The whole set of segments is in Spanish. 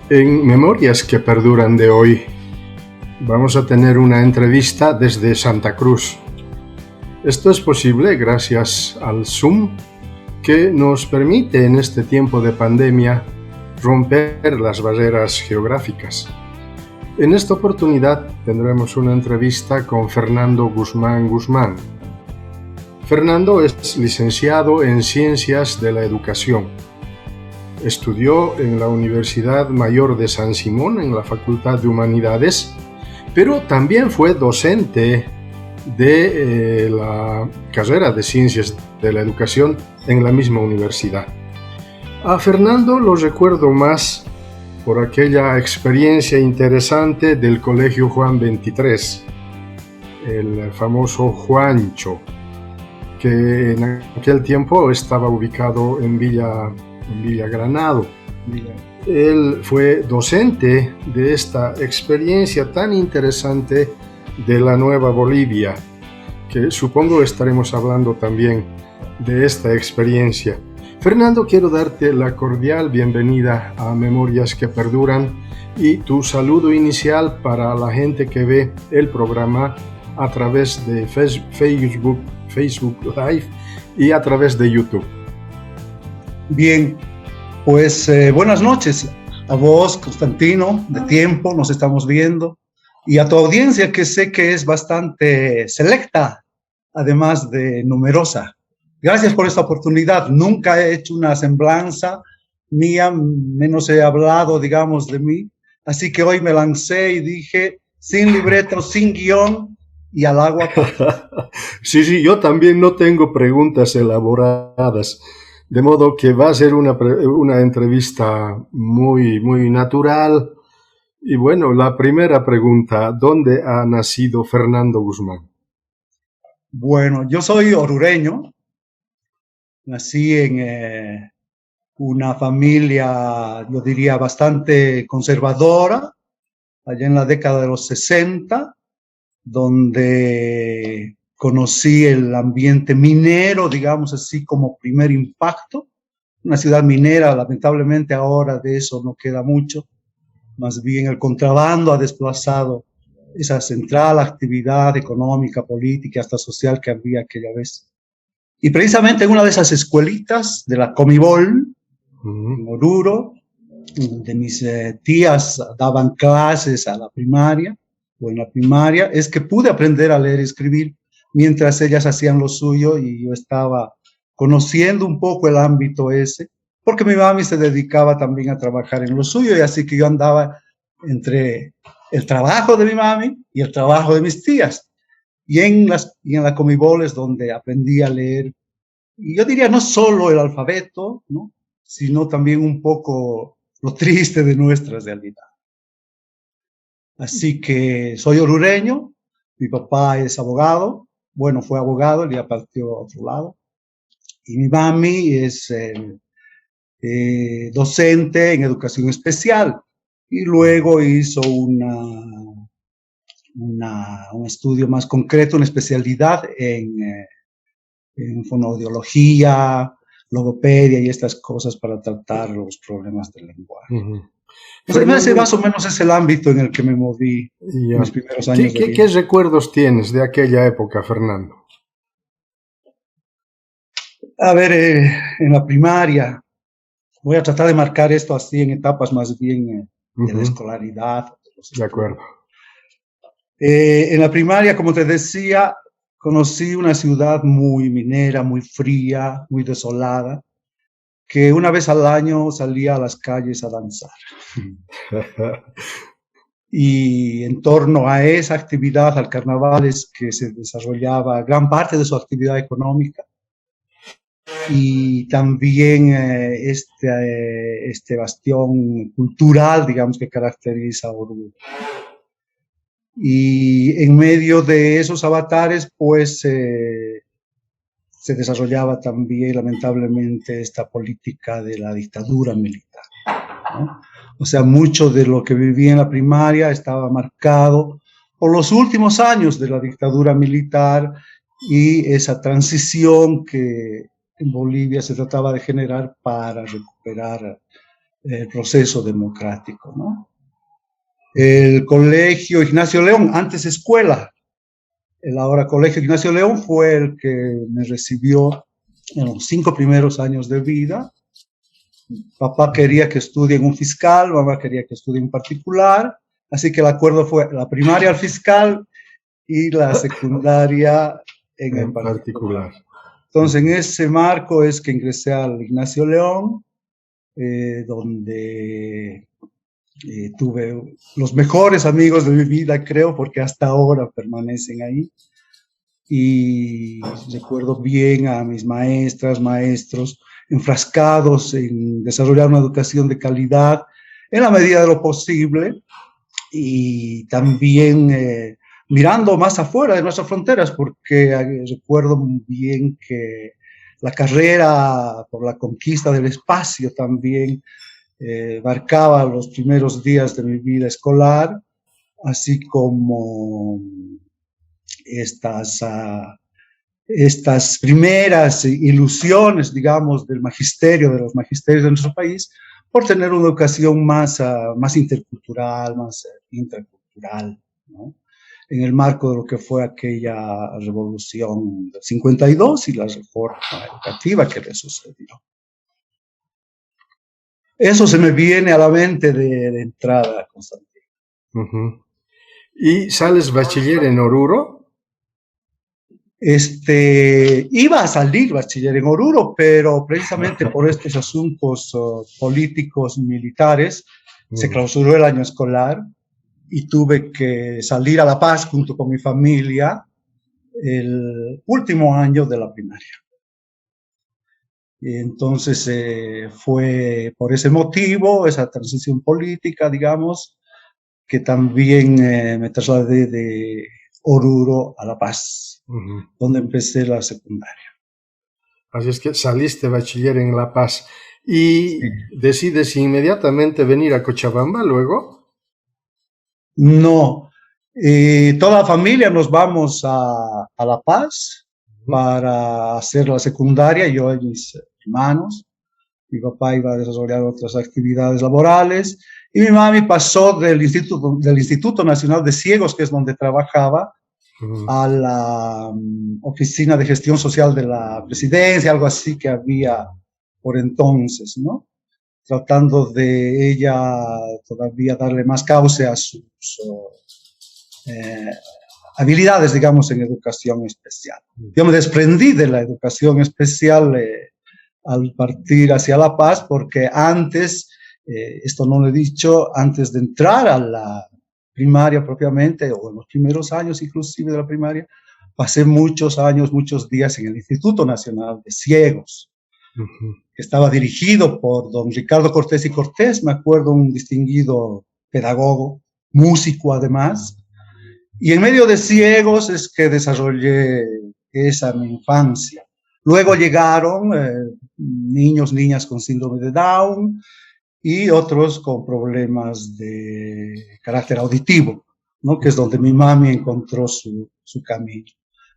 En Memorias que Perduran de hoy, vamos a tener una entrevista desde Santa Cruz. Esto es posible gracias al Zoom, que nos permite en este tiempo de pandemia romper las barreras geográficas. En esta oportunidad tendremos una entrevista con Fernando Guzmán. Fernando es licenciado en Ciencias de la Educación. Estudió en la Universidad Mayor de San Simón, en la Facultad de Humanidades, pero también fue docente de la carrera de Ciencias de la Educación en la misma universidad. A Fernando lo recuerdo más por aquella experiencia interesante del Colegio Juan 23, el famoso Juancho, que en aquel tiempo estaba ubicado en Villa Granado. Él fue docente de esta experiencia tan interesante de la Nueva Bolivia, que supongo estaremos hablando también de esta experiencia. Fernando, quiero darte la cordial bienvenida a Memorias que Perduran y tu saludo inicial para la gente que ve el programa a través de Facebook Live y a través de YouTube. Bien, pues buenas noches a vos, Constantino, de tiempo, nos estamos viendo, y a tu audiencia, que sé que es bastante selecta, además de numerosa. Gracias por esta oportunidad. Nunca he hecho una semblanza mía, menos he hablado, digamos, de mí, así que hoy me lancé y dije, sin libreto, sin guión, y al agua. Sí, yo también no tengo preguntas elaboradas. De modo que va a ser una entrevista muy, muy natural. Y bueno, la primera pregunta, ¿dónde ha nacido Fernando Guzmán? Bueno, yo soy orureño. Nací en una familia, yo diría, bastante conservadora, allá en la década de los 60, donde conocí el ambiente minero, digamos así, como primer impacto. Una ciudad minera, lamentablemente ahora de eso no queda mucho. Más bien el contrabando ha desplazado esa central actividad económica, política, hasta social que había aquella vez. Y precisamente en una de esas escuelitas de la Comibol, en Oruro, de mis tías daban clases a la primaria, o en la primaria, es que pude aprender a leer y escribir mientras ellas hacían lo suyo y yo estaba conociendo un poco el ámbito ese, porque mi mami se dedicaba también a trabajar en lo suyo, y así que yo andaba entre el trabajo de mi mami y el trabajo de mis tías. Y en la Comibol es donde aprendí a leer, y yo diría no solo el alfabeto, ¿no?, sino también un poco lo triste de nuestra realidad. Así que soy orureño, mi papá es abogado, bueno, fue abogado, él ya partió a otro lado, y mi mami es docente en educación especial, y luego hizo un estudio más concreto, una especialidad en fonoaudiología, logopedia y estas cosas para tratar los problemas del lenguaje. Ese más o menos es el ámbito en el que me moví en mis primeros años de vida. ¿Qué recuerdos tienes de aquella época, Fernando? A ver, en la primaria, voy a tratar de marcar esto así en etapas más bien de la escolaridad. De acuerdo. En la primaria, como te decía, conocí una ciudad muy minera, muy fría, muy desolada, que una vez al año salía a las calles a danzar. Y en torno a esa actividad, al carnaval, es que se desarrollaba gran parte de su actividad económica, y también este bastión cultural, digamos, que caracteriza a Oruro. Y en medio de esos avatares, pues se desarrollaba también, lamentablemente, esta política de la dictadura militar, ¿no? O sea, mucho de lo que viví en la primaria estaba marcado por los últimos años de la dictadura militar y esa transición que en Bolivia se trataba de generar para recuperar el proceso democrático, ¿no? El Colegio Ignacio León, antes escuela, el ahora Colegio Ignacio León fue el que me recibió en los 5 primeros años de vida. Papá quería que estudie en un fiscal, mamá quería que estudie en particular, así que el acuerdo fue la primaria al fiscal y la secundaria en el particular. Entonces, en ese marco es que ingresé al Ignacio León, donde tuve los mejores amigos de mi vida, creo, porque hasta ahora permanecen ahí. Y recuerdo bien a mis maestras, maestros, enfrascados en desarrollar una educación de calidad en la medida de lo posible y también mirando más afuera de nuestras fronteras, porque recuerdo muy bien que la carrera por la conquista del espacio también marcaba los primeros días de mi vida escolar, así como estas primeras ilusiones, digamos, del magisterio, de los magisterios de nuestro país, por tener una educación más intercultural, más intracultural, ¿no? En el marco de lo que fue aquella revolución del 52 y la reforma educativa que le sucedió. Eso se me viene a la mente de entrada, Constantino. Uh-huh. ¿Y sales bachiller en Oruro? Iba a salir bachiller en Oruro, pero precisamente por estos asuntos políticos militares se clausuró el año escolar y tuve que salir a La Paz junto con mi familia el último año de la primaria. Y entonces fue por ese motivo, esa transición política, digamos, que también me trasladé de Oruro a La Paz, donde empecé la secundaria. Así es que saliste bachiller en La Paz y decides inmediatamente venir a Cochabamba luego. No, toda la familia nos vamos a La Paz para hacer la secundaria, yo y mis hermanos. Mi papá iba a desarrollar otras actividades laborales y mi mami pasó del Instituto Nacional de Ciegos, que es donde trabajaba, a la oficina de gestión social de la presidencia, algo así que había por entonces, ¿no? Tratando de ella todavía darle más cauce a sus habilidades, digamos, en educación especial. Yo me desprendí de la educación especial al partir hacia La Paz, porque antes, esto no lo he dicho, antes de entrar a la primaria propiamente, o en los primeros años inclusive de la primaria, pasé muchos años, muchos días en el Instituto Nacional de Ciegos, que estaba dirigido por don Ricardo Cortés y Cortés, me acuerdo, un distinguido pedagogo, músico además, y en medio de Ciegos es que desarrollé esa mi infancia. Luego llegaron niños, niñas con síndrome de Down y otros con problemas de carácter auditivo, ¿no? Que es donde mi mami encontró su camino.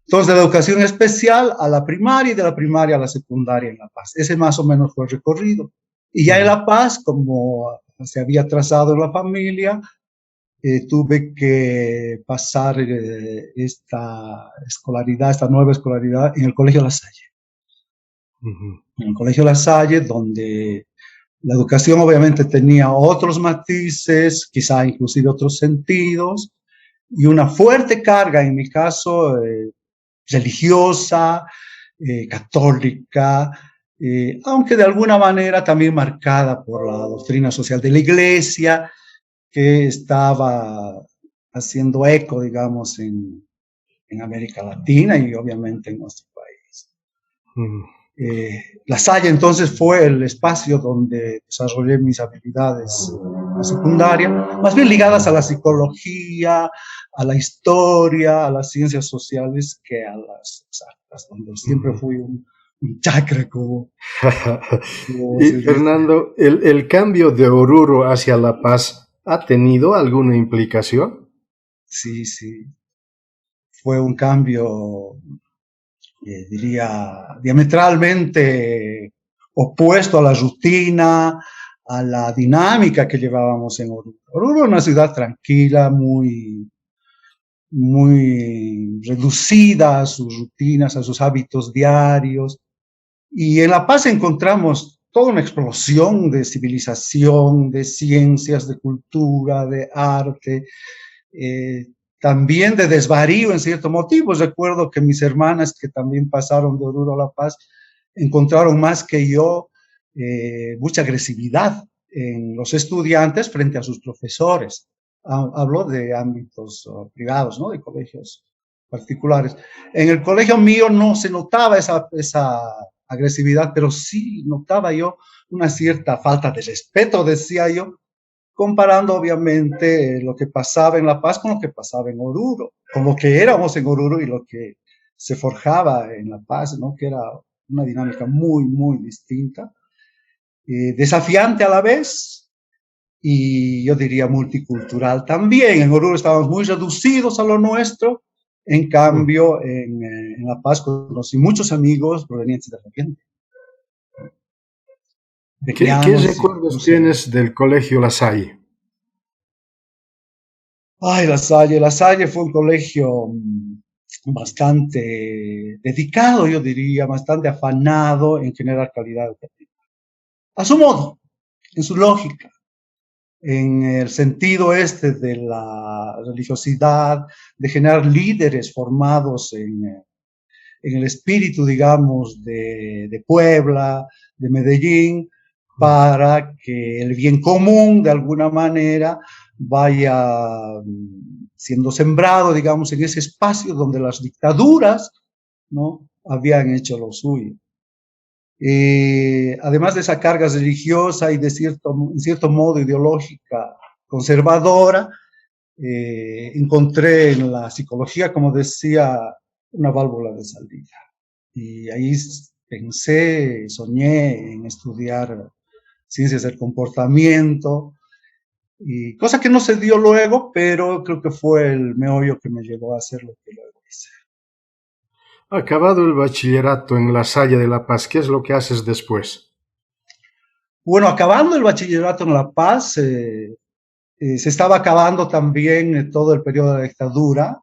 Entonces, de la educación especial a la primaria y de la primaria a la secundaria en La Paz. Ese más o menos fue el recorrido. Y ya en La Paz, como se había trazado en la familia, tuve que pasar esta nueva escolaridad en el Colegio La Salle. En el Colegio La Salle, donde la educación obviamente tenía otros matices, quizá inclusive otros sentidos, y una fuerte carga, en mi caso, religiosa, católica, aunque de alguna manera también marcada por la doctrina social de la Iglesia, que estaba haciendo eco, digamos, en América Latina y obviamente en nuestro país. La Salle entonces fue el espacio donde desarrollé mis habilidades en la secundaria, más bien ligadas a la psicología, a la historia, a las ciencias sociales que a las exactas, donde siempre fui un chakra como y Fernando, ¿el cambio de Oruro hacia La Paz ha tenido alguna implicación? Sí, sí. Fue un cambio, diría, diametralmente opuesto a la rutina, a la dinámica que llevábamos en Oruro. Oruro es una ciudad tranquila, muy reducida a sus rutinas, a sus hábitos diarios. Y en La Paz encontramos toda una explosión de civilización, de ciencias, de cultura, de arte, también de desvarío en ciertos motivos. Recuerdo que mis hermanas que también pasaron de Oruro a La Paz encontraron más que yo mucha agresividad en los estudiantes frente a sus profesores. Hablo de ámbitos privados, ¿no? De colegios particulares. En el colegio mío no se notaba esa agresividad, pero sí notaba yo una cierta falta de respeto, decía yo, comparando obviamente lo que pasaba en La Paz con lo que pasaba en Oruro, con lo que éramos en Oruro y lo que se forjaba en La Paz, ¿no? Que era una dinámica muy distinta, desafiante a la vez y yo diría multicultural también. En Oruro estábamos muy reducidos a lo nuestro, en cambio en La Paz conocí muchos amigos provenientes de Argentina. ¿Qué recuerdos tienes del colegio La Salle? Ay, La Salle fue un colegio bastante dedicado, yo diría, bastante afanado en generar calidad educativa. A su modo, en su lógica, en el sentido este de la religiosidad, de generar líderes formados en el espíritu, digamos, de Puebla, de Medellín, para que el bien común, de alguna manera, vaya siendo sembrado, digamos, en ese espacio donde las dictaduras, ¿no?, habían hecho lo suyo. Además de esa carga religiosa y de en cierto modo ideológica conservadora, encontré en la psicología, como decía, una válvula de salida. Y ahí pensé, soñé en estudiar ciencias del comportamiento, y cosa que no se dio luego, pero creo que fue el meollo que me llevó a hacer lo que luego hice. Acabado el bachillerato en La Salle de La Paz, ¿qué es lo que haces después? Bueno, acabando el bachillerato en La Paz, se estaba acabando también todo el periodo de la dictadura,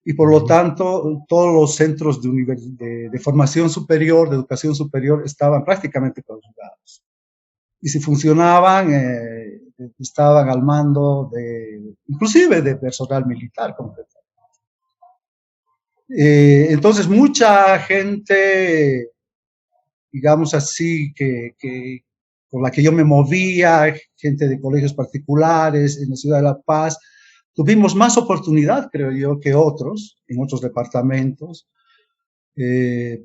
y por lo tanto todos los centros de formación superior, de educación superior, estaban prácticamente clausurados. Y si funcionaban, estaban al mando inclusive de personal militar completamente. Entonces mucha gente, digamos así, con la que yo me movía, gente de colegios particulares en la ciudad de La Paz, tuvimos más oportunidad, creo yo, que otros, en otros departamentos,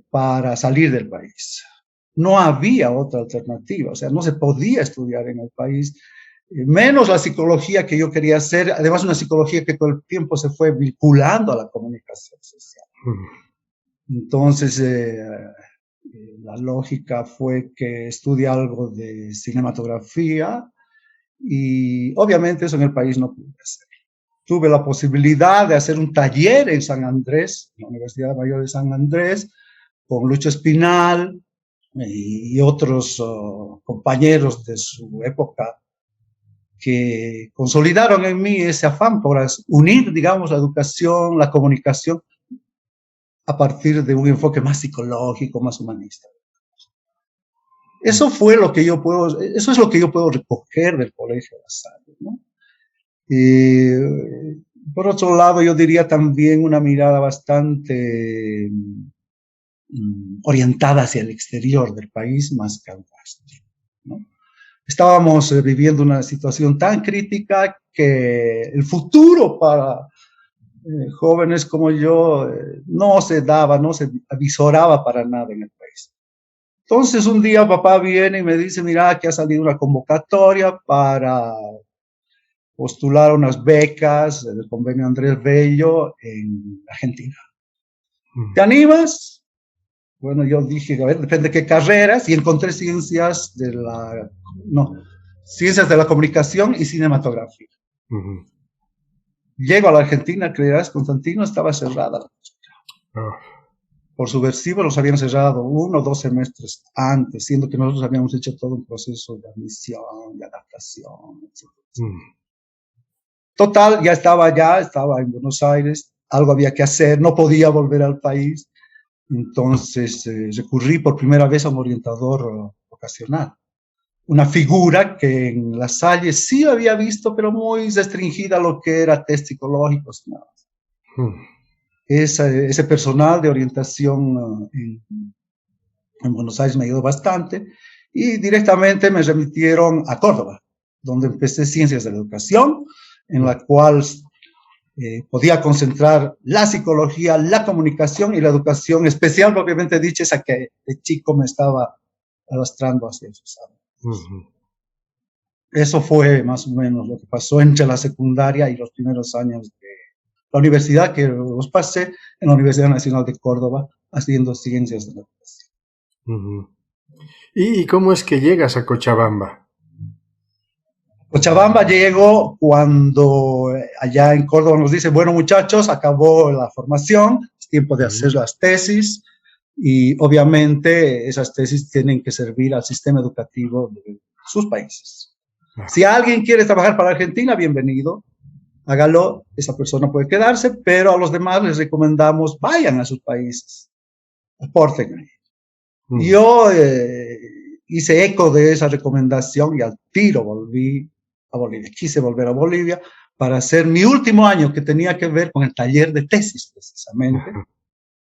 para salir del país. No había otra alternativa, o sea, no se podía estudiar en el país, menos la psicología que yo quería hacer, además una psicología que todo el tiempo se fue vinculando a la comunicación social. Entonces, la lógica fue que estudie algo de cinematografía y obviamente eso en el país no pude hacer. Tuve la posibilidad de hacer un taller en San Andrés, en la Universidad Mayor de San Andrés, con Lucho Espinal y otros compañeros de su época que consolidaron en mí ese afán por unir, digamos, la educación, la comunicación, a partir de un enfoque más psicológico, más humanista. Eso es lo que yo puedo recoger del Colegio La Salle, ¿no? Por otro lado, yo diría también una mirada bastante orientada hacia el exterior del país, más que al resto, ¿no? Estábamos viviendo una situación tan crítica que el futuro para jóvenes como yo no se avisoraba para nada en el país. Entonces un día papá viene y me dice, mira, que ha salido una convocatoria para postular unas becas del convenio Andrés Bello en Argentina. ¿Te animas? Bueno, yo dije, a ver, depende de qué carreras, y encontré ciencias de la comunicación y cinematografía. Llego a la Argentina, creerás, Constantino, estaba cerrada la cosa. por subversivo los habían cerrado 1 o 2 semestres antes, siendo que nosotros habíamos hecho todo un proceso de admisión, de adaptación, etc. Total, ya estaba en Buenos Aires, algo había que hacer, no podía volver al país, entonces recurrí por primera vez a un orientador vocacional. Una figura que en La Salle sí había visto, pero muy restringida a lo que era test psicológicos. ¿No? Ese personal de orientación en Buenos Aires me ayudó bastante y directamente me remitieron a Córdoba, donde empecé Ciencias de la Educación, en la cual podía concentrar la psicología, la comunicación y la educación especial, propiamente dicha, esa que de chico me estaba arrastrando hacia esos ámbitos. Eso fue más o menos lo que pasó entre la secundaria y los primeros años de la universidad, que los pasé en la Universidad Nacional de Córdoba, haciendo Ciencias de la Educación. ¿Y cómo es que llegas a Cochabamba? Cochabamba llegó cuando allá en Córdoba nos dice, bueno muchachos, acabó la formación, es tiempo de hacer las tesis y obviamente esas tesis tienen que servir al sistema educativo de sus países. Si alguien quiere trabajar para Argentina, bienvenido, hágalo, esa persona puede quedarse, pero a los demás les recomendamos vayan a sus países, aporten ahí. Yo hice eco de esa recomendación y al tiro volví a Bolivia. Quise volver a Bolivia para hacer mi último año, que tenía que ver con el taller de tesis, precisamente,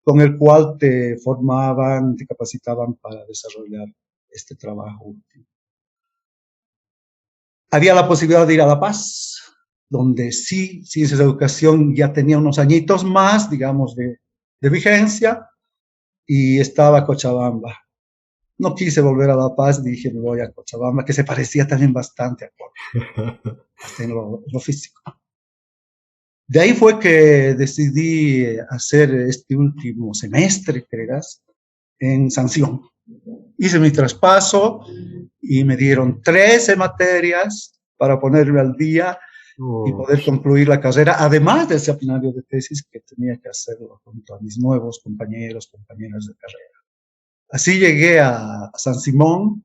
con el cual te formaban, te capacitaban para desarrollar este trabajo último. Había la posibilidad de ir a La Paz, donde sí, Ciencias de Educación ya tenía unos añitos más, digamos, de vigencia, y estaba Cochabamba. No quise volver a La Paz, dije, me voy a Cochabamba, que se parecía también bastante a Córdoba, hasta en lo físico. De ahí fue que decidí hacer este último semestre, creerás, en San Simón. Hice mi traspaso y me dieron 13 materias para ponerme al día y poder concluir la carrera, además del seminario de tesis que tenía que hacerlo junto a mis nuevos compañeros, compañeras de carrera. Así llegué a San Simón,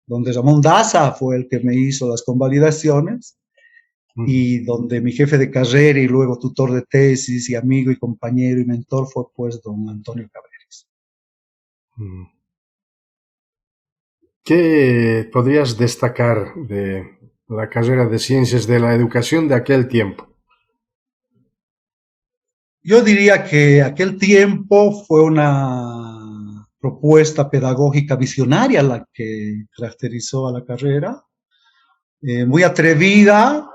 donde Ramón Daza fue el que me hizo las convalidaciones y donde mi jefe de carrera y luego tutor de tesis y amigo y compañero y mentor fue pues don Antonio Cabreras. ¿Qué podrías destacar de la carrera de Ciencias de la Educación de aquel tiempo? Yo diría que aquel tiempo fue una propuesta pedagógica visionaria la que caracterizó a la carrera, muy atrevida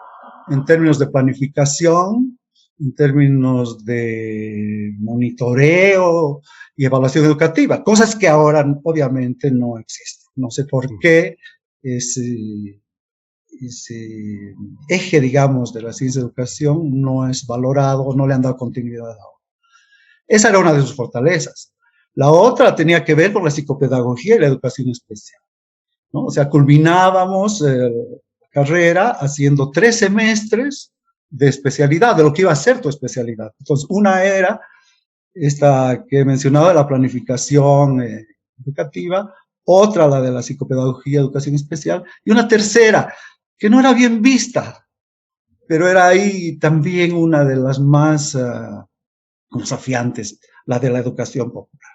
en términos de planificación, en términos de monitoreo y evaluación educativa, cosas que ahora obviamente no existen. No sé por qué ese eje, digamos, de la ciencia de educación no es valorado, no le han dado continuidad ahora. Esa era una de sus fortalezas. La otra tenía que ver con la psicopedagogía y la educación especial, ¿no? O sea, culminábamos la carrera haciendo 3 semestres de especialidad, de lo que iba a ser tu especialidad. Entonces, una era esta que he mencionado, la planificación educativa, otra la de la psicopedagogía, educación especial, y una tercera, que no era bien vista, pero era ahí también una de las más desafiantes, la de la educación popular.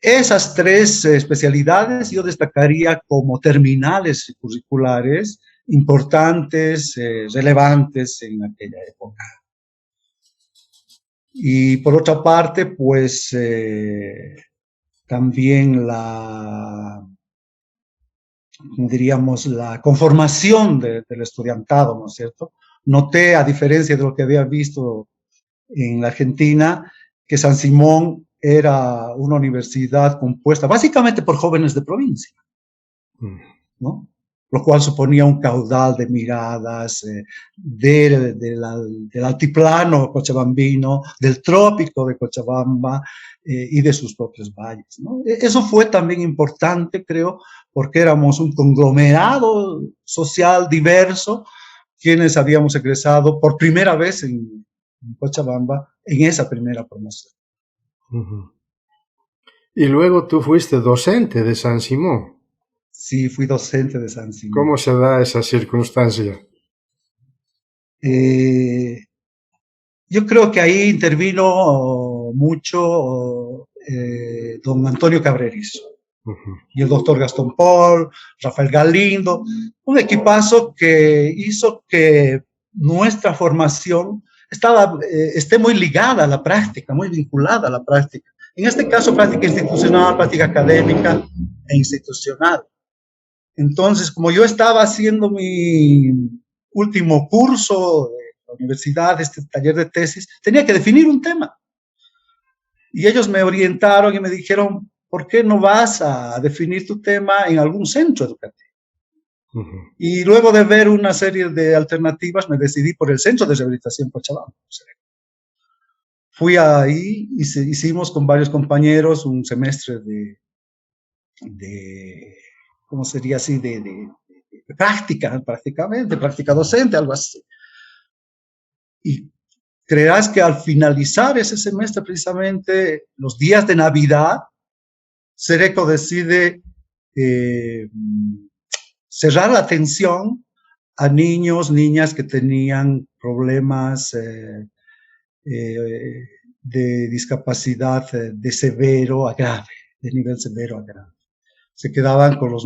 Esas 3 especialidades yo destacaría como terminales curriculares importantes, relevantes en aquella época. Y por otra parte, pues también diríamos, la conformación del estudiantado, ¿no es cierto? Noté, a diferencia de lo que había visto en la Argentina, que San Simón era una universidad compuesta básicamente por jóvenes de provincia, ¿no? Lo cual suponía un caudal de miradas del altiplano cochabambino, del trópico de Cochabamba y de sus propios valles, ¿no? Eso fue también importante, creo, porque éramos un conglomerado social diverso, quienes habíamos egresado por primera vez en Cochabamba en esa primera promoción. Ujú. Y luego tú fuiste docente de San Simón. Sí, fui docente de San Simón. ¿Cómo se da esa circunstancia? Eh, yo creo que ahí intervino mucho don Antonio Cabrerizo Ujú, y el doctor Gastón Paul, Rafael Galindo, un equipazo que hizo que nuestra formación esté muy ligada a la práctica, muy vinculada a la práctica. En este caso, práctica institucional, práctica académica e institucional. Entonces, como yo estaba haciendo mi último curso de la universidad, este taller de tesis, tenía que definir un tema. Y ellos me orientaron y me dijeron, ¿por qué no vas a definir tu tema en algún centro educativo? ujú. Y luego de ver una serie de alternativas, me decidí por el Centro de Rehabilitación Cochabamba. Fui ahí y hicimos con varios compañeros un semestre de ¿cómo sería así? De práctica, prácticamente, práctica docente, algo así. Y creerás que al finalizar ese semestre, precisamente los días de Navidad, Cereco decide eh, cerrar la atención a niños, niñas que tenían problemas eh, de discapacidad de severo a grave, de nivel severo a grave. Se quedaban con con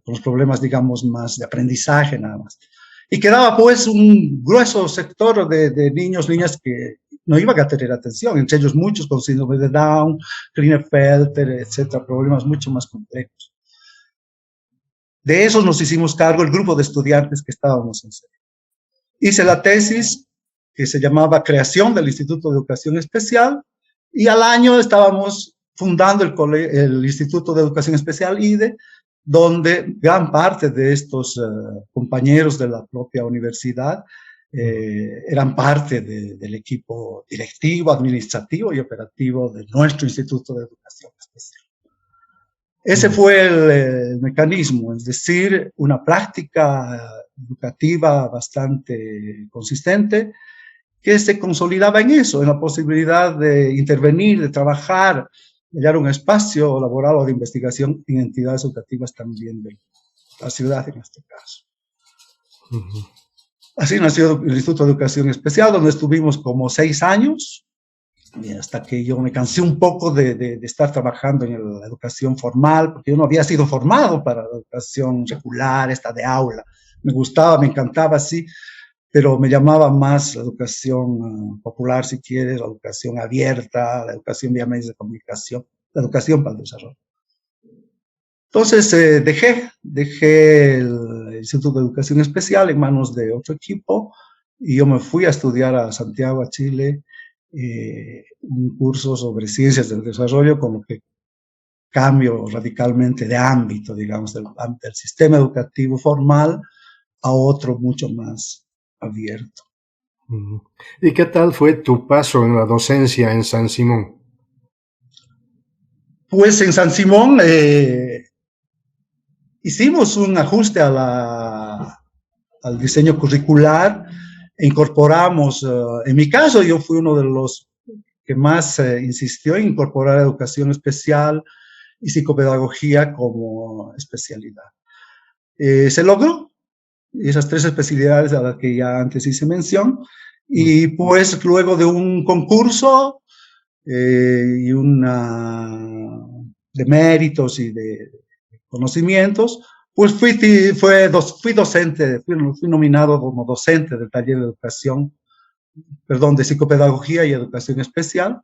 los problemas, digamos, más de aprendizaje nada más. Y quedaba pues un grueso sector de niños, niñas que no iban a tener atención, entre ellos muchos con síndrome de Down, Klinefelter, etcétera, problemas mucho más complejos. De esos nos hicimos cargo el grupo de estudiantes que estábamos en serio. Hice la tesis que se llamaba Creación del Instituto de Educación Especial y al año estábamos fundando el Instituto de Educación Especial IDE, donde gran parte de estos compañeros de la propia universidad eran parte del equipo directivo, administrativo y operativo de nuestro Instituto de Educación Especial. Ese fue el mecanismo, es decir, una práctica educativa bastante consistente que se consolidaba en eso, en la posibilidad de intervenir, de trabajar, de hallar un espacio laboral o de investigación en entidades educativas también de la ciudad en este caso. Ujú. Así nació el Instituto de Educación Especial, donde estuvimos como 6 años, hasta que yo me cansé un poco de estar trabajando en la educación formal, porque yo no había sido formado para la educación regular, esta de aula. Me gustaba, me encantaba, sí, pero me llamaba más la educación popular, si quieres, la educación abierta, la educación vía medios de comunicación, la educación para el desarrollo. Entonces dejé el Instituto de Educación Especial en manos de otro equipo y yo me fui a estudiar a Santiago, a Chile, un curso sobre ciencias del desarrollo, con lo que cambio radicalmente de ámbito, digamos, del sistema educativo formal a otro mucho más abierto. Ujú. ¿Y qué tal fue tu paso en la docencia en San Simón? Pues en San Simón hicimos un ajuste al diseño curricular e incorporamos, en mi caso yo fui uno de los que más insistió en incorporar educación especial y psicopedagogía como especialidad. Se logró esas 3 especialidades a las que ya antes hice mención y pues luego de un concurso y de méritos y de conocimientos, pues fui docente, fui nominado como docente del taller de educación, perdón, de psicopedagogía y educación especial,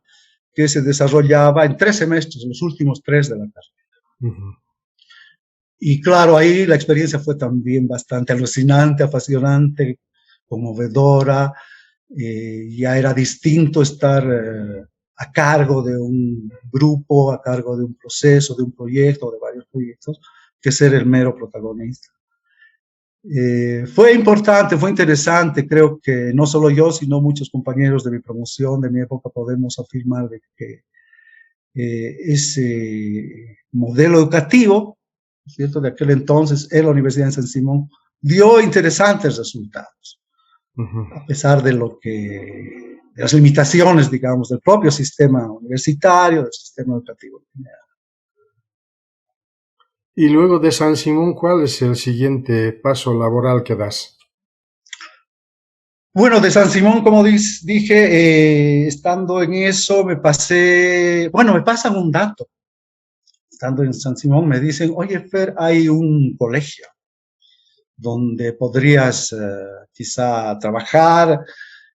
que se desarrollaba en 3 semestres, los últimos 3 de la carrera. Ujú. Y claro, ahí la experiencia fue también bastante alucinante, apasionante, conmovedora. Ya era distinto estar a cargo de un grupo, a cargo de un proceso, de un proyecto, de varios proyectos, que ser el mero protagonista. Fue importante, fue interesante, creo que no solo yo, sino muchos compañeros de mi promoción, de mi época, podemos afirmar de que ese modelo educativo, ¿cierto?, de aquel entonces en la Universidad de San Simón, dio interesantes resultados, Ujú. a pesar de lo que de las limitaciones, digamos, del propio sistema universitario, del sistema educativo. Y luego de San Simón, ¿cuál es el siguiente paso laboral que das? Bueno, de San Simón, como dije, estando en eso, me pasan un dato. Estando en San Simón, me dicen, oye, Fer, hay un colegio donde podrías quizá trabajar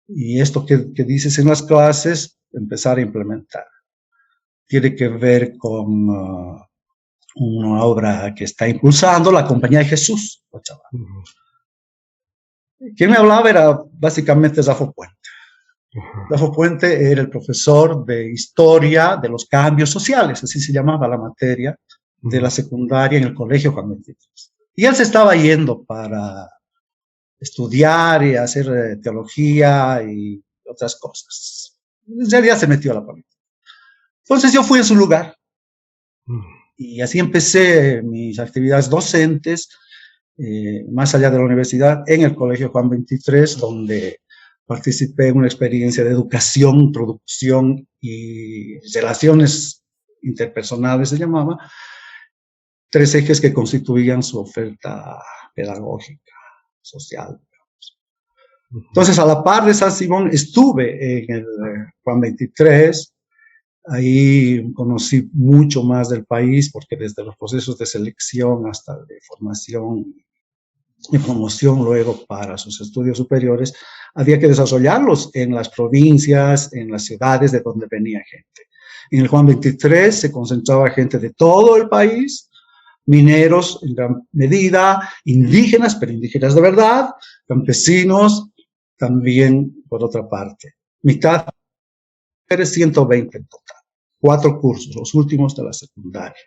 y esto que dices en las clases, empezar a implementar. Tiene que ver con una obra que está impulsando la Compañía de Jesús. Quien me hablaba era básicamente Zafo Puente. Zafo Puente era el profesor de historia de los cambios sociales, así se llamaba la materia de la secundaria en el colegio Juan 23. Y él se estaba yendo para estudiar y hacer teología y otras cosas. En realidad se metió a la política. Entonces yo fui a su lugar y así empecé mis actividades docentes, más allá de la universidad, en el Colegio Juan 23, donde participé en una experiencia de educación, producción y relaciones interpersonales, se llamaba, 3 ejes que constituían su oferta pedagógica, social. Entonces, a la par de San Simón, estuve en el Juan 23, ahí conocí mucho más del país, porque desde los procesos de selección hasta de formación y promoción luego para sus estudios superiores, había que desarrollarlos en las provincias, en las ciudades de donde venía gente. En el Juan 23 se concentraba gente de todo el país, mineros en gran medida, indígenas, pero indígenas de verdad, campesinos también por otra parte. Mitad, 120 en total, 4 cursos, los últimos de la secundaria.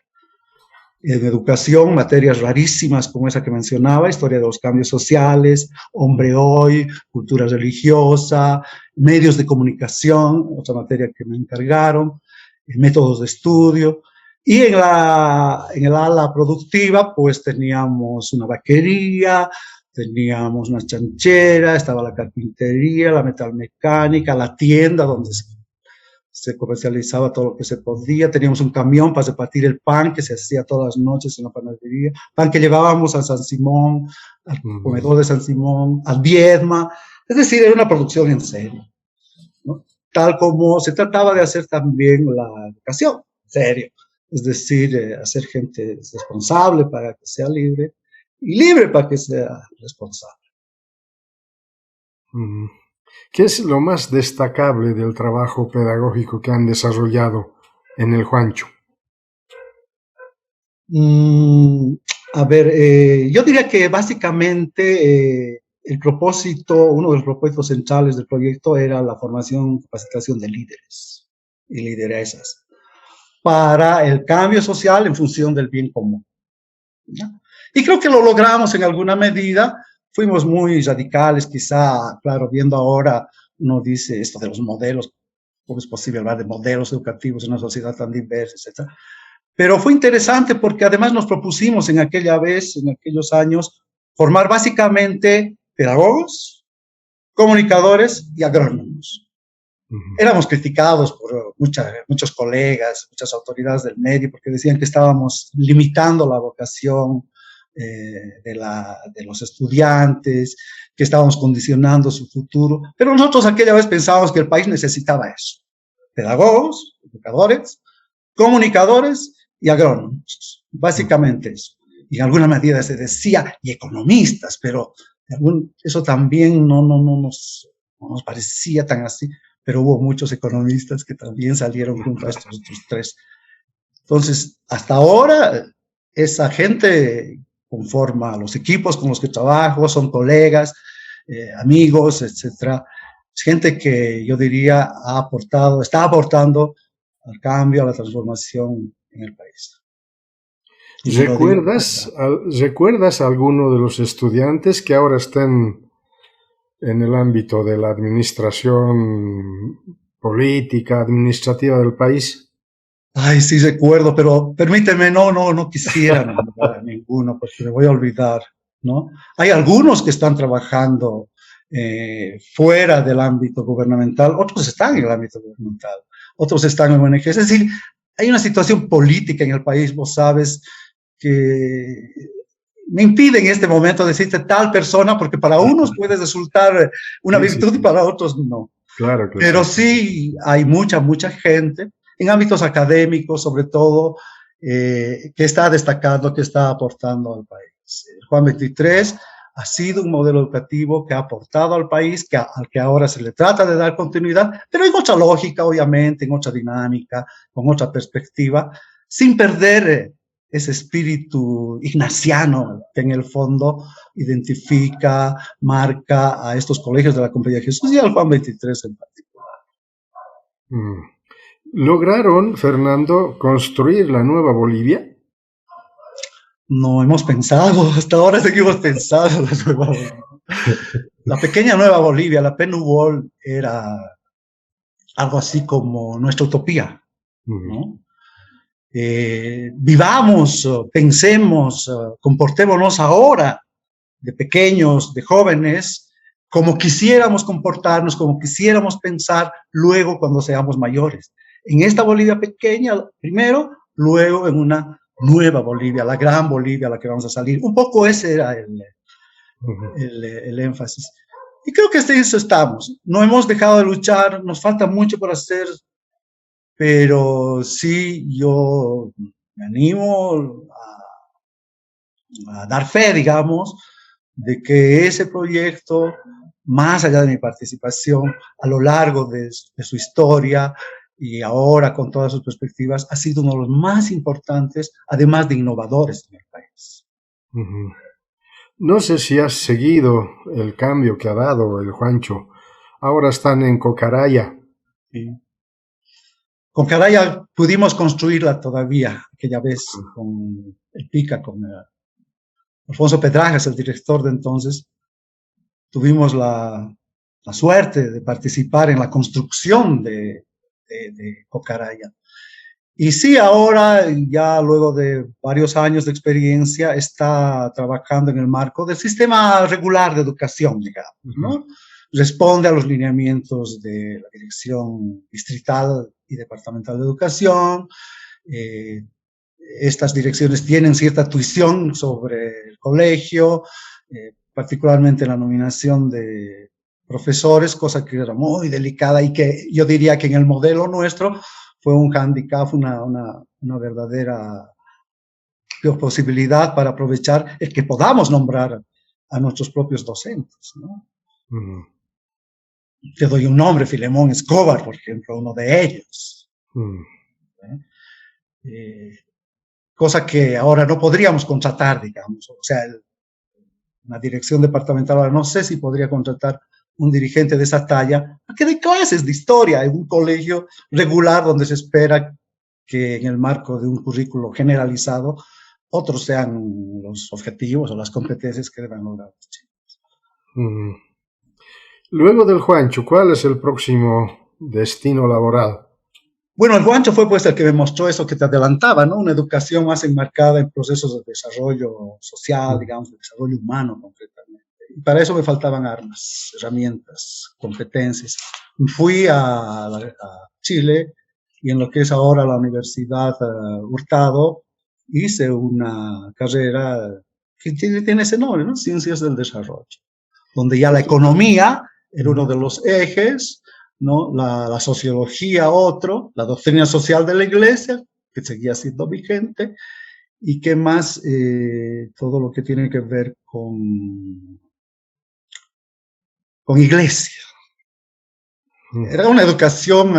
En educación, materias rarísimas como esa que mencionaba, historia de los cambios sociales, hombre hoy, cultura religiosa, medios de comunicación, otra materia que me encargaron, métodos de estudio. Y en el ala productiva, pues teníamos una vaquería, teníamos una chanchera, estaba la carpintería, la metalmecánica, la tienda donde se comercializaba todo lo que se podía, teníamos un camión para repartir el pan que se hacía todas las noches en la panadería, pan que llevábamos a San Simón, al comedor de San Simón, al Viedma, es decir, era una producción en serio, ¿no? Tal como se trataba de hacer también la educación, en serio, es decir, hacer gente responsable para que sea libre y libre para que sea responsable. ¿Qué es lo más destacable del trabajo pedagógico que han desarrollado en el Juancho? A ver, yo diría que básicamente el propósito, uno de los propósitos centrales del proyecto era la formación y capacitación de líderes y lideresas para el cambio social en función del bien común, ¿no? Y creo que lo logramos en alguna medida. Fuimos muy radicales, quizá, claro, viendo ahora, uno dice esto de los modelos, ¿cómo es posible hablar de modelos educativos en una sociedad tan diversa, etcétera? Pero fue interesante porque además nos propusimos en aquella vez, en aquellos años, formar básicamente pedagogos, comunicadores y agrónomos. Éramos criticados por muchos colegas, muchas autoridades del medio, porque decían que estábamos limitando la vocación de los estudiantes, que estábamos condicionando su futuro. Pero nosotros aquella vez pensábamos que el país necesitaba eso. Pedagogos, educadores, comunicadores y agrónomos. Básicamente eso. Y en alguna medida se decía, y economistas, pero eso también no nos parecía tan así. Pero hubo muchos economistas que también salieron junto a estos otros 3. Entonces, hasta ahora, esa gente conforma los equipos con los que trabajo, son colegas, amigos, etcétera. Es gente que yo diría está aportando al cambio, a la transformación en el país. ¿Recuerdas a alguno de los estudiantes que ahora estén en el ámbito de la administración política, administrativa del país? Ay, sí recuerdo, pero permíteme, no quisiera nombrar a ninguno, porque me voy a olvidar, ¿no? Hay algunos que están trabajando fuera del ámbito gubernamental, otros están en el ámbito gubernamental, otros están en ONG. Es decir, hay una situación política en el país, vos sabes, que me impide en este momento decirte tal persona, porque para unos puede resultar una virtud y para otros no. Claro, claro. Pero sí hay mucha gente en ámbitos académicos, sobre todo, que está destacando, que está aportando al país. Juan 23 ha sido un modelo educativo que ha aportado al país, al que ahora se le trata de dar continuidad, pero en otra lógica, obviamente, en otra dinámica, con otra perspectiva, sin perder ese espíritu ignaciano que en el fondo identifica, marca a estos colegios de la Compañía de Jesús y al Juan 23 en particular. ¿Lograron, Fernando, construir la nueva Bolivia? No hemos pensado, hasta ahora seguimos pensando la nueva Bolivia. La pequeña Nueva Bolivia, la PNUBOL, era algo así como nuestra utopía, ¿no? Vivamos, pensemos, comportémonos ahora, de pequeños, de jóvenes, como quisiéramos comportarnos, como quisiéramos pensar luego cuando seamos mayores. En esta Bolivia pequeña, primero, luego en una nueva Bolivia, la gran Bolivia a la que vamos a salir. Un poco ese era el énfasis. Y creo que en eso estamos. No hemos dejado de luchar, nos falta mucho por hacer, pero sí yo me animo a dar fe, digamos, de que ese proyecto, más allá de mi participación, a lo largo de su historia y ahora con todas sus perspectivas, ha sido uno de los más importantes, además de innovadores en el país. No sé si has seguido el cambio que ha dado el Juancho. Ahora están en Cocaraya. Sí. Cocaraya pudimos construirla todavía, aquella vez, con el PICA, con Alfonso Pedrajas, el director de entonces. Tuvimos la suerte de participar en la construcción de Cocaraya. Y sí, ahora, ya luego de varios años de experiencia, está trabajando en el marco del sistema regular de educación, digamos, ¿no? Responde a los lineamientos de la Dirección Distrital y Departamental de Educación. Estas direcciones tienen cierta tuición sobre el colegio, particularmente la nominación de profesores, cosa que era muy delicada y que yo diría que en el modelo nuestro fue un hándicap, una verdadera posibilidad para aprovechar el que podamos nombrar a nuestros propios docentes, ¿no? Te doy un nombre, Filemón Escobar, por ejemplo, uno de ellos. Cosa que ahora no podríamos contratar, digamos. O sea, una dirección departamental ahora no sé si podría contratar un dirigente de esa talla a que dé clases de historia en un colegio regular donde se espera que en el marco de un currículo generalizado otros sean los objetivos o las competencias que deban lograr los chicos. Luego del Juancho, ¿cuál es el próximo destino laboral? Bueno, el Juancho fue pues el que me mostró eso que te adelantaba, ¿no? Una educación más enmarcada en procesos de desarrollo social, digamos, de desarrollo humano concretamente. Y para eso me faltaban armas, herramientas, competencias. Fui a Chile y en lo que es ahora la Universidad Hurtado hice una carrera que tiene ese nombre, ¿no? Ciencias del Desarrollo, donde ya la economía era uno de los ejes, ¿no? La sociología otro, la doctrina social de la Iglesia, que seguía siendo vigente, y qué más, todo lo que tiene que ver con Iglesia. Era una educación,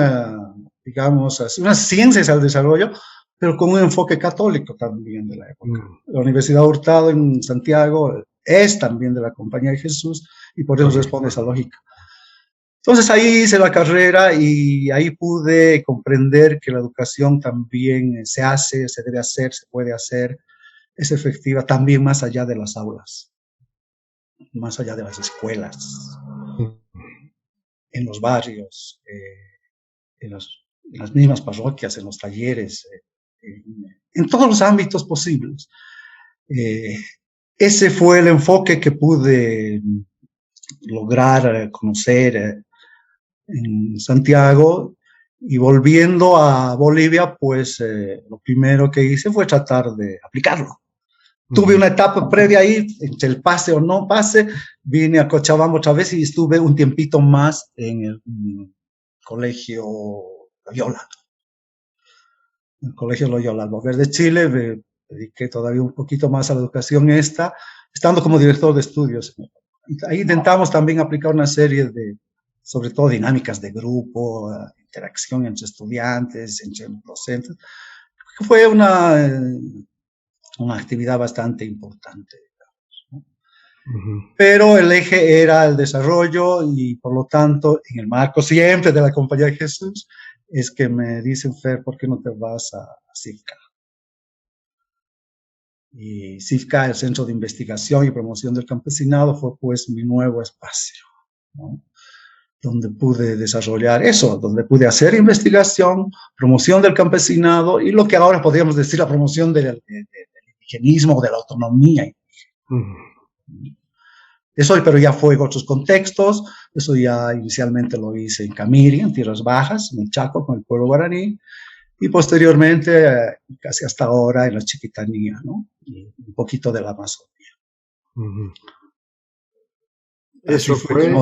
digamos, unas ciencias al desarrollo, pero con un enfoque católico también de la época. La Universidad Hurtado en Santiago es también de la Compañía de Jesús, y por eso responde esa lógica. Entonces ahí hice la carrera y ahí pude comprender que la educación también se hace, se debe hacer, se puede hacer, es efectiva también más allá de las aulas, más allá de las escuelas, en los barrios, en las mismas parroquias, en los talleres, en todos los ámbitos posibles. Ese fue el enfoque que pude lograr conocer en Santiago. Y volviendo a Bolivia, pues lo primero que hice fue tratar de aplicarlo. Tuve una etapa previa ahí, entre el pase o no pase, vine a Cochabamba otra vez y estuve un tiempito más en el colegio Loyola. En el colegio Loyola, al volver de Chile, me dediqué todavía un poquito más a la educación estando como director de estudios. Ahí intentamos también aplicar una serie de, sobre todo, dinámicas de grupo, interacción entre estudiantes, entre docentes. Fue una actividad bastante importante. Pero el eje era el desarrollo y, por lo tanto, en el marco siempre de la Compañía de Jesús, es que me dicen, Fer, ¿por qué no te vas a CIFCA? Y CIFCA, el Centro de Investigación y Promoción del Campesinado, fue pues mi nuevo espacio, ¿no? Donde pude desarrollar eso, donde pude hacer investigación, promoción del campesinado y lo que ahora podríamos decir la promoción del indigenismo, de la autonomía. Eso, pero ya fue en otros contextos. Eso ya inicialmente lo hice en Camiri, en Tierras Bajas, en el Chaco, con el pueblo guaraní, y posteriormente, casi hasta ahora, en la Chiquitanía, ¿no? Y un poquito de la Amazonía. Eso fue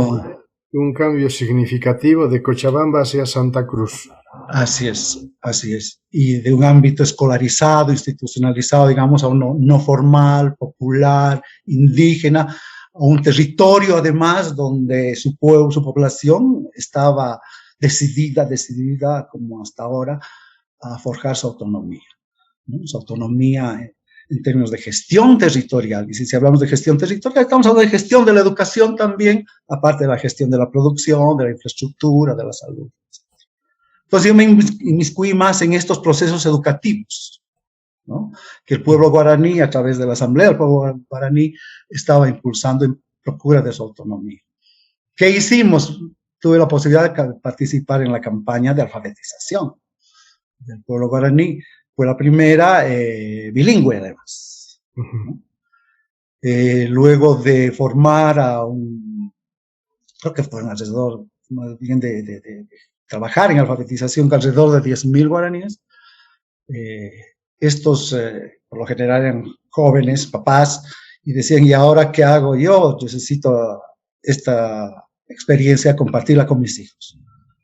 un cambio significativo de Cochabamba hacia Santa Cruz. Así es, así es. Y de un ámbito escolarizado, institucionalizado, digamos, a uno no formal, popular, indígena, a un territorio además donde su pueblo, su población estaba decidida como hasta ahora a forjar su autonomía, ¿no? Su autonomía en términos de gestión territorial. Y si hablamos de gestión territorial, estamos hablando de gestión de la educación también, aparte de la gestión de la producción, de la infraestructura, de la salud. Entonces yo me inmiscuí más en estos procesos educativos, ¿no? Que el pueblo guaraní, a través de la Asamblea del Pueblo Guaraní, estaba impulsando en procura de su autonomía. ¿Qué hicimos? Tuve la posibilidad de participar en la campaña de alfabetización del pueblo guaraní. Fue la primera bilingüe, además. Luego de formar creo que fueron alrededor, más bien de trabajar en alfabetización, alrededor de 10.000 guaraníes. Estos, por lo general, eran jóvenes, papás, y decían, ¿y ahora qué hago yo? Necesito esta experiencia, compartirla con mis hijos.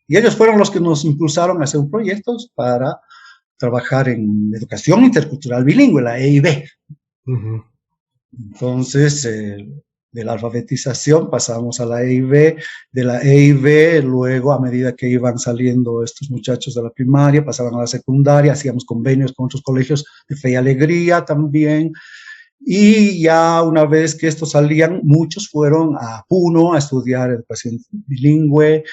Y ellos fueron los que nos impulsaron a hacer proyectos para trabajar en educación intercultural bilingüe, la EIB. Entonces, de la alfabetización pasamos a la EIB, de la EIB luego, a medida que iban saliendo estos muchachos de la primaria, pasaban a la secundaria, hacíamos convenios con otros colegios de Fe y Alegría también, y ya una vez que estos salían, muchos fueron a Puno a estudiar educación bilingüe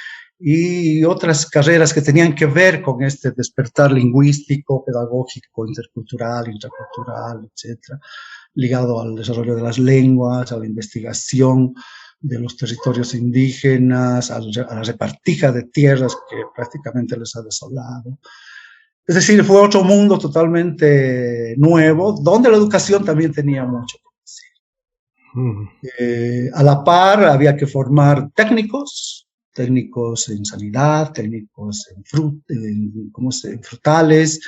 y otras carreras que tenían que ver con este despertar lingüístico, pedagógico, intercultural, intracultural, etcétera, ligado al desarrollo de las lenguas, a la investigación de los territorios indígenas, a la repartija de tierras que prácticamente les ha desolado. Es decir, fue otro mundo totalmente nuevo, donde la educación también tenía mucho que decir. A la par, había que formar técnicos en sanidad, técnicos en frutales,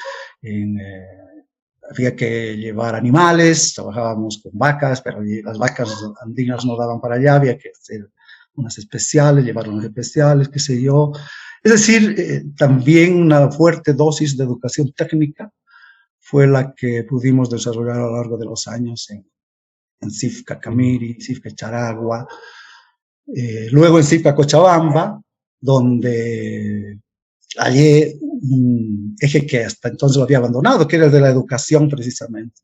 había que llevar animales, trabajábamos con vacas, pero las vacas andinas no daban para allá, había que hacer unas especiales, llevar unas especiales, qué sé yo. Es decir, también una fuerte dosis de educación técnica fue la que pudimos desarrollar a lo largo de los años en CIFCA Camiri, CIFCA Charagua, luego en CIFCA Cochabamba, donde hallé un eje que hasta entonces lo había abandonado, que era el de la educación precisamente.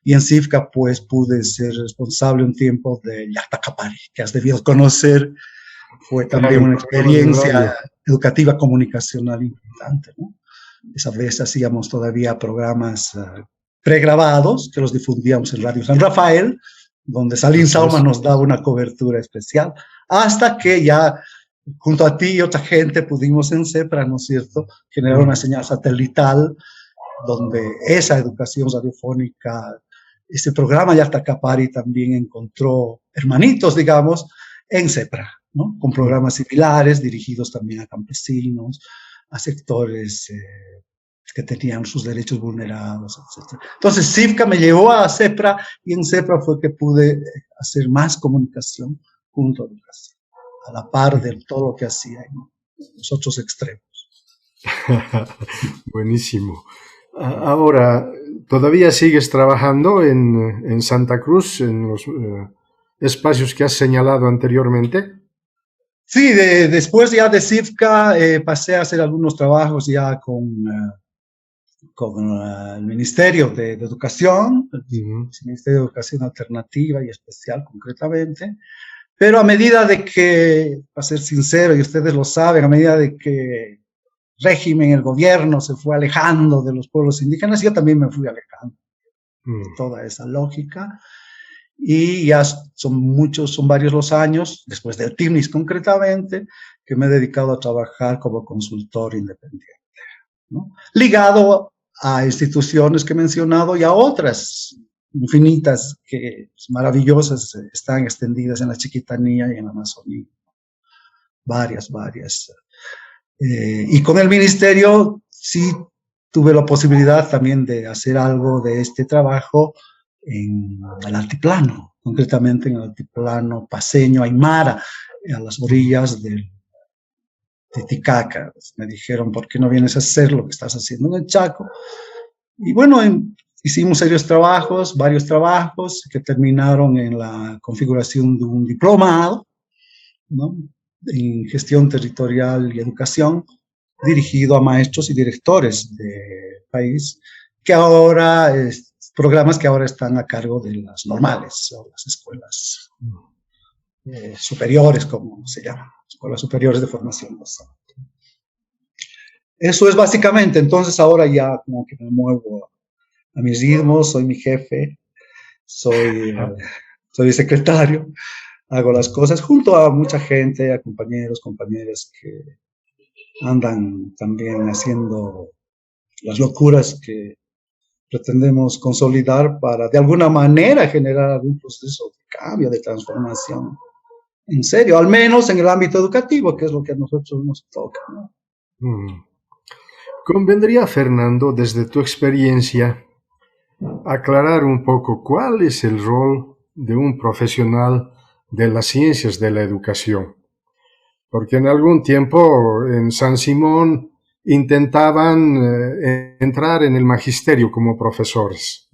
Y en CIFCA pues pude ser responsable un tiempo de Yactacapari, que has debido conocer. Fue también una experiencia educativa comunicacional importante, ¿no? Esa vez hacíamos todavía programas pregrabados que los difundíamos en Radio San Rafael, donde Salim Sauma nos daba una cobertura especial, hasta que ya junto a ti y otra gente pudimos en CEPRA, ¿no es cierto?, generar una señal satelital donde esa educación radiofónica, este programa Yactacapari también encontró hermanitos, digamos, en CEPRA, ¿no? Con programas similares dirigidos también a campesinos, a sectores que tenían sus derechos vulnerados, etc. Entonces, CIFCA me llevó a CEPRA y en CEPRA fue que pude hacer más comunicación junto a educación, a la par de todo lo que hacía en los otros extremos. Buenísimo. Ahora, ¿todavía sigues trabajando en Santa Cruz, en los espacios que has señalado anteriormente? Sí, después ya de CIFCA pasé a hacer algunos trabajos ya con el Ministerio de Educación, el Ministerio de Educación Alternativa y Especial concretamente, pero a medida de que, para ser sincero, y ustedes lo saben, a medida de que el régimen, el gobierno se fue alejando de los pueblos indígenas, yo también me fui alejando de toda esa lógica, y ya son varios los años, después del TIMNIS concretamente, que me he dedicado a trabajar como consultor independiente, ¿no? Ligado a instituciones que he mencionado y a otras infinitas que maravillosas están extendidas en la Chiquitanía y en la Amazonía. Varias. Y con el ministerio sí tuve la posibilidad también de hacer algo de este trabajo en el altiplano, concretamente en el altiplano paceño Aymara, a las orillas de Titicaca. Me dijeron, ¿por qué no vienes a hacer lo que estás haciendo en el Chaco? Y bueno, hicimos varios trabajos que terminaron en la configuración de un diplomado, ¿no?, en gestión territorial y educación, dirigido a maestros y directores del país, que ahora, programas que ahora están a cargo de las normales, o las escuelas superiores, como se llaman, escuelas superiores de formación docente. Eso es básicamente. Entonces ahora ya como que me muevo a mis ritmos, soy mi jefe, soy secretario, hago las cosas junto a mucha gente, a compañeros, compañeras que andan también haciendo las locuras que pretendemos consolidar para de alguna manera generar algún proceso de cambio, de transformación. En serio, al menos en el ámbito educativo, que es lo que a nosotros nos toca, ¿no? Convendría, Fernando, desde tu experiencia, aclarar un poco cuál es el rol de un profesional de las ciencias de la educación. Porque en algún tiempo en San Simón intentaban entrar en el magisterio como profesores.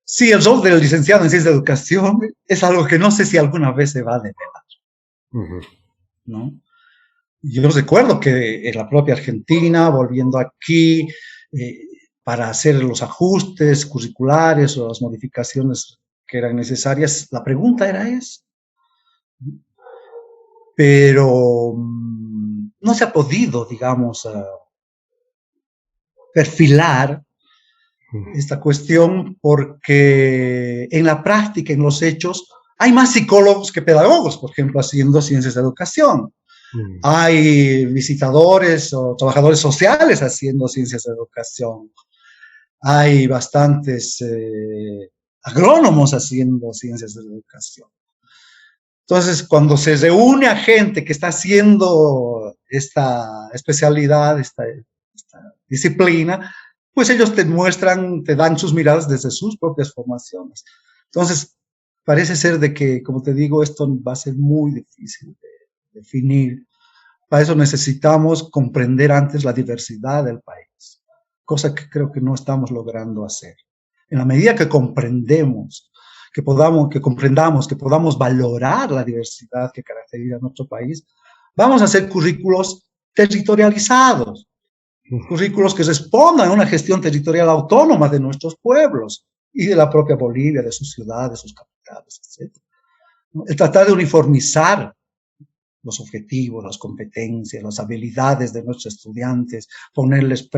Sí, el rol del licenciado en ciencias de educación es algo que no sé si alguna vez se va a develar, ¿no? Yo recuerdo que en la propia Argentina, volviendo aquí, para hacer los ajustes curriculares o las modificaciones que eran necesarias, la pregunta era esa. Pero no se ha podido, digamos, perfilar esta cuestión porque en la práctica, en los hechos, hay más psicólogos que pedagogos, por ejemplo, haciendo ciencias de educación. Hay visitadores o trabajadores sociales haciendo ciencias de educación. Hay bastantes agrónomos haciendo ciencias de educación. Entonces, cuando se reúne a gente que está haciendo esta especialidad, esta disciplina, pues ellos te dan sus miradas desde sus propias formaciones. Entonces, parece ser de que, como te digo, esto va a ser muy difícil de definir. Para eso necesitamos comprender antes la diversidad del país, cosa que creo que no estamos logrando hacer. En la medida que comprendamos, que podamos valorar la diversidad que caracteriza a nuestro país, vamos a hacer currículos territorializados, currículos que respondan a una gestión territorial autónoma de nuestros pueblos y de la propia Bolivia, de sus ciudades, sus capitales, etc. El tratar de uniformizar los objetivos, las competencias, las habilidades de nuestros estudiantes, ponerles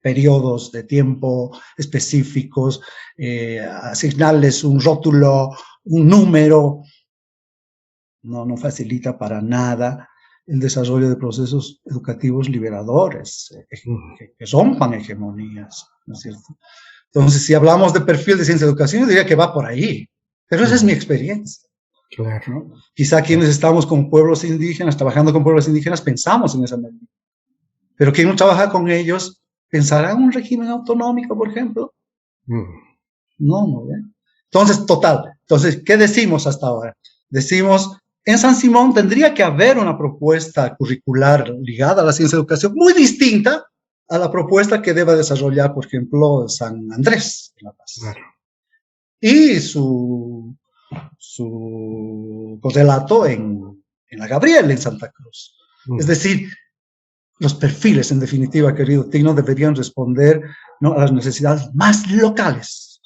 periodos de tiempo específicos, asignarles un rótulo, un número, no facilita para nada el desarrollo de procesos educativos liberadores, que rompan hegemonías, ¿no es cierto? Entonces, si hablamos de perfil de ciencia de educación, yo diría que va por ahí. Pero esa es mi experiencia. Claro. ¿No? Quizá quienes estamos con pueblos indígenas, trabajando con pueblos indígenas, pensamos en esa medida. Pero quien no trabaja con ellos, ¿pensará en un régimen autonómico, por ejemplo? No, no. Entonces, total. Entonces, ¿qué decimos hasta ahora? Decimos, en San Simón tendría que haber una propuesta curricular ligada a la ciencia de educación muy distinta a la propuesta que deba desarrollar, por ejemplo, San Andrés en La Paz. Claro. Y su correlato en la Gabriel, en Santa Cruz. Es decir, los perfiles, en definitiva, querido Tino, deberían responder, ¿no?, a las necesidades más locales,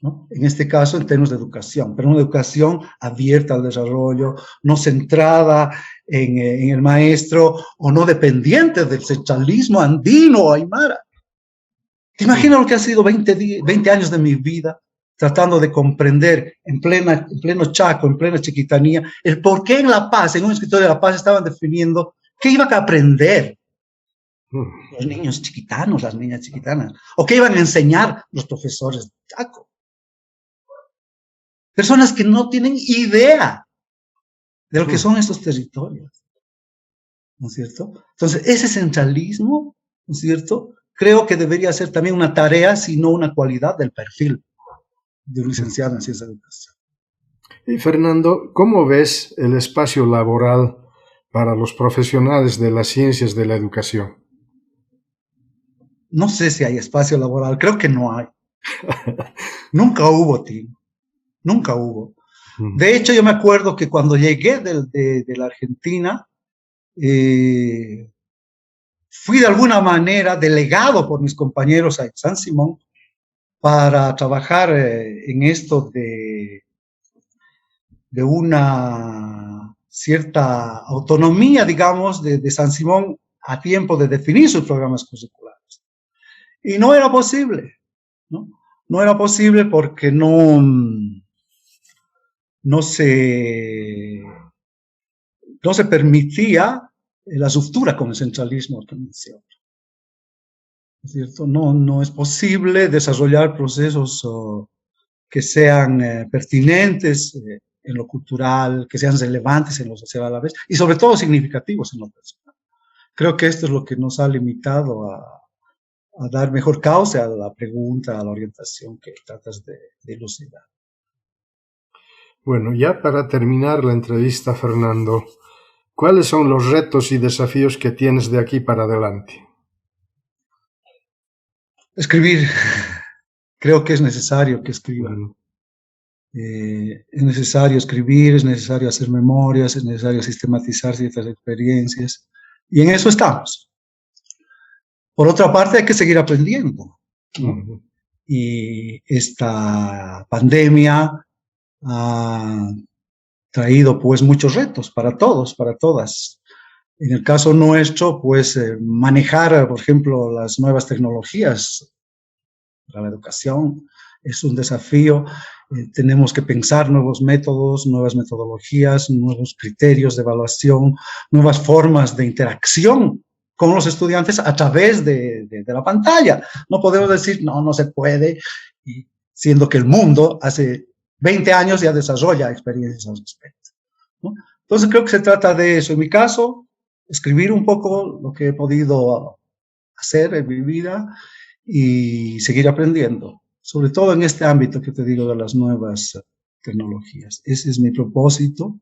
¿no? En este caso, en términos de educación, pero una educación abierta al desarrollo, no centrada en el maestro o no dependiente del centralismo andino o aymara. ¿Te imaginas lo que ha sido 20 años de mi vida tratando de comprender en pleno Chaco, en plena Chiquitanía, el por qué en La Paz, en un escritorio de La Paz, estaban definiendo qué iban a aprender los niños chiquitanos, las niñas chiquitanas, o qué iban a enseñar los profesores de Chaco? Personas que no tienen idea de lo que son estos territorios, ¿no es cierto? Entonces, ese centralismo, ¿no es cierto?, creo que debería ser también una tarea, si no una cualidad del perfil de un licenciado en ciencia de educación. Y Fernando, ¿cómo ves el espacio laboral para los profesionales de las ciencias de la educación? No sé si hay espacio laboral, creo que no hay. Nunca hubo, Tim. Nunca hubo. De hecho, yo me acuerdo que cuando llegué de la Argentina, fui de alguna manera delegado por mis compañeros a San Simón para trabajar en esto de una cierta autonomía, digamos, de San Simón a tiempo de definir sus programas curriculares. Y no era posible, ¿no? No era posible porque no se permitía la ruptura con el centralismo organizacional. ¿Es cierto? No es posible desarrollar procesos que sean pertinentes en lo cultural, que sean relevantes en lo social a la vez, y sobre todo significativos en lo personal. Creo que esto es lo que nos ha limitado a dar mejor cauce a la pregunta, a la orientación que tratas de elucidar. Bueno, ya para terminar la entrevista, Fernando, ¿cuáles son los retos y desafíos que tienes de aquí para adelante? Escribir. Creo que es necesario que escriba. Es necesario escribir, es necesario hacer memorias, es necesario sistematizar ciertas experiencias. Y en eso estamos. Por otra parte, hay que seguir aprendiendo, ¿no? Y esta pandemia ha traído pues muchos retos para todos, para todas. En el caso nuestro, pues manejar, por ejemplo, las nuevas tecnologías para la educación es un desafío. Tenemos que pensar nuevos métodos, nuevas metodologías, nuevos criterios de evaluación, nuevas formas de interacción con los estudiantes a través de la pantalla. No podemos decir, no se puede, y siendo que el mundo hace 20 años ya desarrolla experiencias al respecto, ¿no? Entonces creo que se trata de eso. En mi caso, escribir un poco lo que he podido hacer en mi vida y seguir aprendiendo, sobre todo en este ámbito que te digo de las nuevas tecnologías. Ese es mi propósito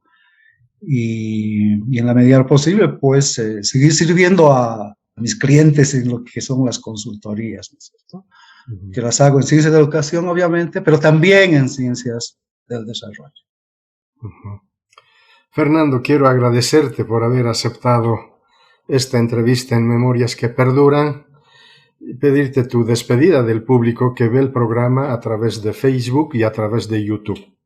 y en la medida posible, pues, seguir sirviendo a mis clientes en lo que son las consultorías, ¿no es cierto? Que las hago en ciencias de educación, obviamente, pero también en ciencias del desarrollo. Fernando, quiero agradecerte por haber aceptado esta entrevista en Memorias que Perduran y pedirte tu despedida del público que ve el programa a través de Facebook y a través de YouTube.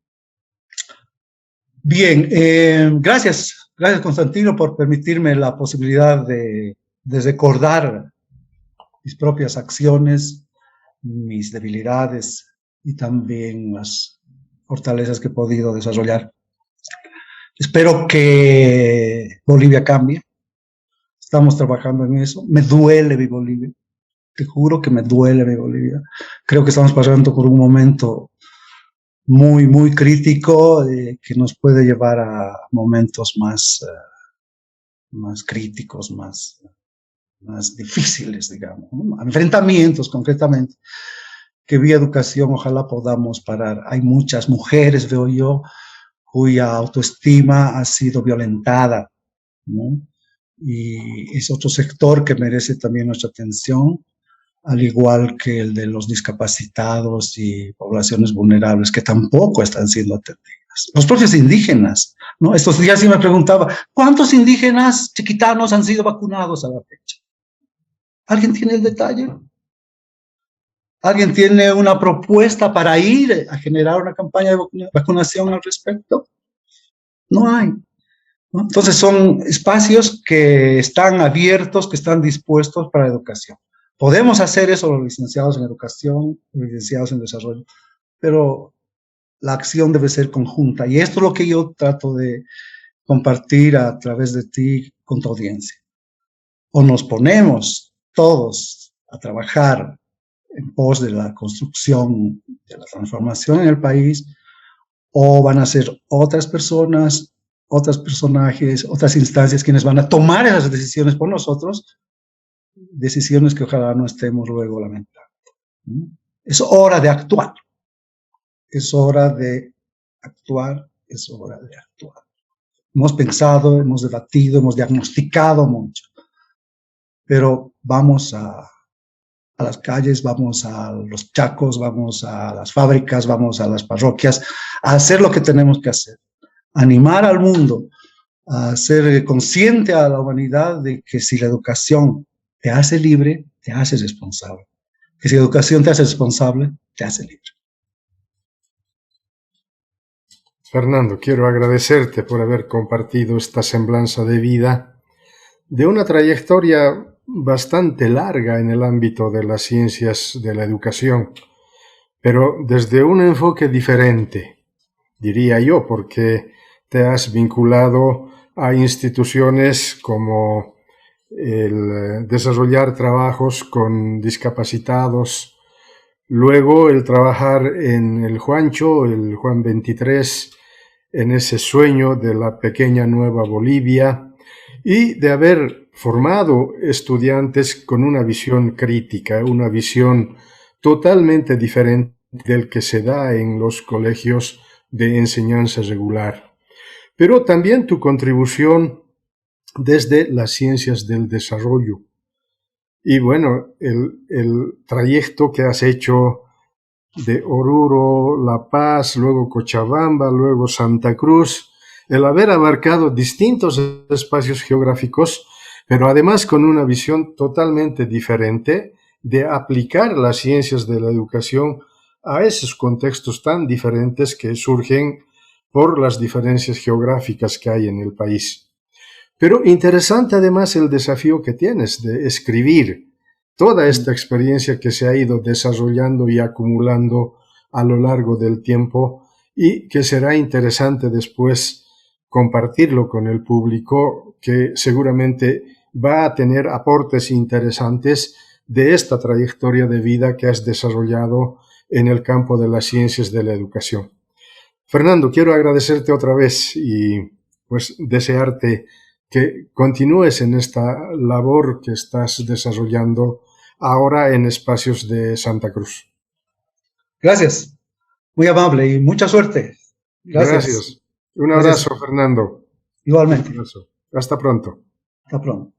Bien, gracias Constantino por permitirme la posibilidad de recordar mis propias acciones, mis debilidades y también las fortalezas que he podido desarrollar. Espero que Bolivia cambie. Estamos trabajando en eso. Me duele mi Bolivia. te juro que me duele mi Bolivia. Creo que estamos pasando por un momento muy, muy crítico que nos puede llevar a momentos más críticos, más difíciles, digamos, ¿no? Enfrentamientos concretamente, que vía educación ojalá podamos parar. Hay muchas mujeres, veo yo, cuya autoestima ha sido violentada, ¿no? Y es otro sector que merece también nuestra atención, al igual que el de los discapacitados y poblaciones vulnerables que tampoco están siendo atendidas. Los propios indígenas, ¿no? Estos días sí me preguntaba, ¿cuántos indígenas chiquitanos han sido vacunados a la fecha? ¿Alguien tiene el detalle? ¿Alguien tiene una propuesta para ir a generar una campaña de vacunación al respecto? No hay, ¿no? Entonces son espacios que están abiertos, que están dispuestos para educación. Podemos hacer eso los licenciados en educación, los licenciados en desarrollo, pero la acción debe ser conjunta. Y esto es lo que yo trato de compartir a través de ti con tu audiencia. O nos ponemos todos a trabajar en pos de la construcción, de la transformación en el país, o van a ser otras personas, otros personajes, otras instancias quienes van a tomar esas decisiones por nosotros, decisiones que ojalá no estemos luego lamentando. Es hora de actuar, es hora de actuar, es hora de actuar. Hemos pensado, hemos debatido, hemos diagnosticado mucho, pero vamos a las calles, vamos a los chacos, vamos a las fábricas, vamos a las parroquias, a hacer lo que tenemos que hacer, animar al mundo, a ser consciente a la humanidad de que si la educación te hace libre, te hace responsable. Que si la educación te hace responsable, te hace libre. Fernando, quiero agradecerte por haber compartido esta semblanza de vida, de una trayectoria bastante larga en el ámbito de las ciencias de la educación, pero desde un enfoque diferente, diría yo, porque te has vinculado a instituciones como el desarrollar trabajos con discapacitados, luego el trabajar en el Juancho, el Juan 23, en ese sueño de la pequeña nueva Bolivia, y de haber formado estudiantes con una visión crítica, una visión totalmente diferente del que se da en los colegios de enseñanza regular. Pero también tu contribución desde las ciencias del desarrollo. Y bueno, el trayecto que has hecho de Oruro, La Paz, luego Cochabamba, luego Santa Cruz, el haber abarcado distintos espacios geográficos, pero además con una visión totalmente diferente de aplicar las ciencias de la educación a esos contextos tan diferentes que surgen por las diferencias geográficas que hay en el país. Pero interesante además el desafío que tienes de escribir toda esta experiencia que se ha ido desarrollando y acumulando a lo largo del tiempo y que será interesante después compartirlo con el público, que seguramente va a tener aportes interesantes de esta trayectoria de vida que has desarrollado en el campo de las ciencias de la educación. Fernando, quiero agradecerte otra vez y pues desearte que continúes en esta labor que estás desarrollando ahora en espacios de Santa Cruz. Gracias, muy amable y mucha suerte. Gracias. Un abrazo, Fernando. Igualmente. Un abrazo. Hasta pronto. Hasta pronto.